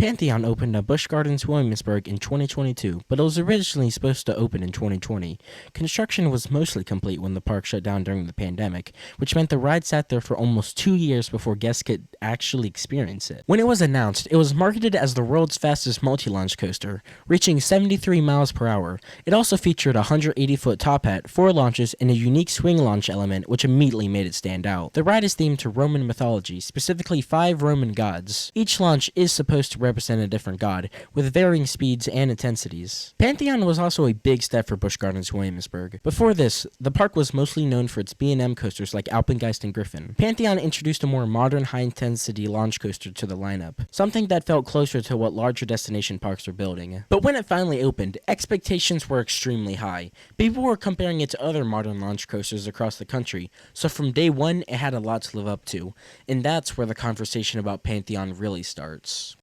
Pantheon opened at Busch Gardens, Williamsburg in 2022, but it was originally supposed to open in 2020. Construction was mostly complete when the park shut down during the pandemic, which meant the ride sat there for almost 2 years before guests could actually experience it. When it was announced, it was marketed as the world's fastest multi-launch coaster, reaching 73 miles per hour. It also featured a 180-foot top hat, 4 launches, and a unique swing launch element, which immediately made it stand out. The ride is themed to Roman mythology, specifically 5 Roman gods. Each launch is supposed to represent a different god, with varying speeds and intensities. Pantheon was also a big step for Busch Gardens Williamsburg. Before this, the park was mostly known for its B&M coasters like Alpengeist and Griffin. Pantheon introduced a more modern high-intensity launch coaster to the lineup, something that felt closer to what larger destination parks are building. But when it finally opened, expectations were extremely high. People were comparing it to other modern launch coasters across the country, so from day one, it had a lot to live up to, and that's where the conversation about Pantheon really starts.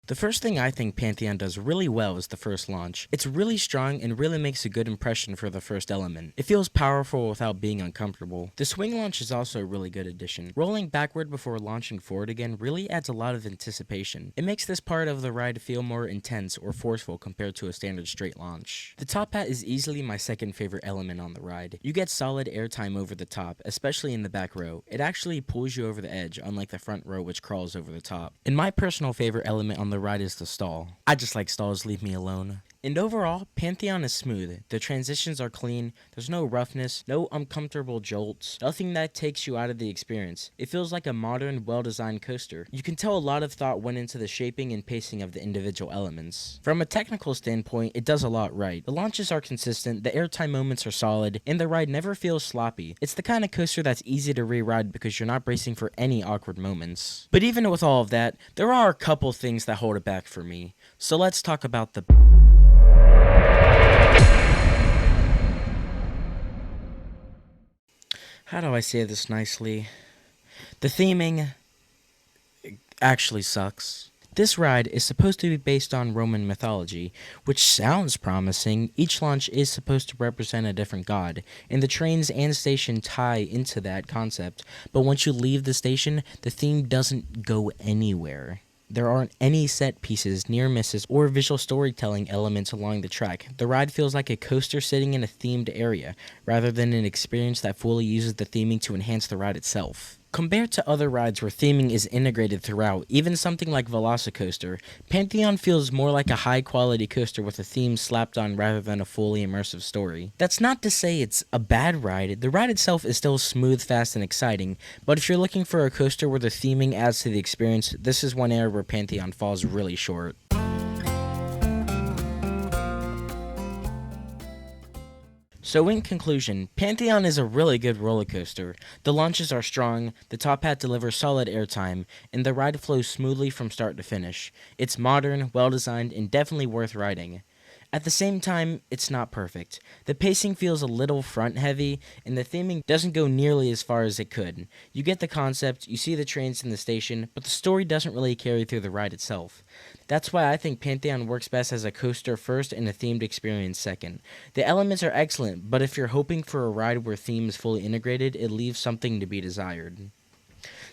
The first thing I think Pantheon does really well is the first launch. It's really strong and really makes a good impression for the first element. It feels powerful without being uncomfortable. The swing launch is also a really good addition. Rolling backward before launching forward again really adds a lot of anticipation. It makes this part of the ride feel more intense or forceful compared to a standard straight launch. The top hat is easily my second favorite element on the ride. You get solid airtime over the top, especially in the back row. It actually pulls you over the edge, unlike the front row which crawls over the top. And my personal favorite element on the ride is the stall. I just like stalls, leave me alone. And overall, Pantheon is smooth. The transitions are clean, there's no roughness, no uncomfortable jolts, nothing that takes you out of the experience. It feels like a modern, well-designed coaster. You can tell a lot of thought went into the shaping and pacing of the individual elements. From a technical standpoint, it does a lot right. The launches are consistent, the airtime moments are solid, and the ride never feels sloppy. It's the kind of coaster that's easy to re-ride because you're not bracing for any awkward moments. But even with all of that, there are a couple things that hold it back for me. So let's talk about the How do I say this nicely? The theming actually sucks. This ride is supposed to be based on Roman mythology, which sounds promising. Each launch is supposed to represent a different god, and the trains and station tie into that concept. But once you leave the station, the theme doesn't go anywhere. There aren't any set pieces, near misses, or visual storytelling elements along the track. The ride feels like a coaster sitting in a themed area, rather than an experience that fully uses the theming to enhance the ride itself. Compared to other rides where theming is integrated throughout, even something like Velocicoaster, Pantheon feels more like a high-quality coaster with a theme slapped on rather than a fully immersive story. That's not to say it's a bad ride. The ride itself is still smooth, fast, and exciting, but if you're looking for a coaster where the theming adds to the experience, this is one area where Pantheon falls really short. So in conclusion, Pantheon is a really good roller coaster. The launches are strong, the top hat delivers solid airtime, and the ride flows smoothly from start to finish. It's modern, well-designed, and definitely worth riding. At the same time, it's not perfect. The pacing feels a little front-heavy, and the theming doesn't go nearly as far as it could. You get the concept, you see the trains in the station, but the story doesn't really carry through the ride itself. That's why I think Pantheon works best as a coaster first and a themed experience second. The elements are excellent, but if you're hoping for a ride where theme is fully integrated, it leaves something to be desired.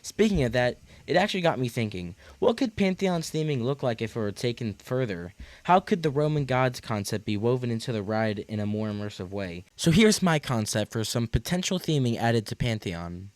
Speaking of that, it actually got me thinking, what could Pantheon's theming look like if it were taken further? How could the Roman gods concept be woven into the ride in a more immersive way? So here's my concept for some potential theming added to Pantheon.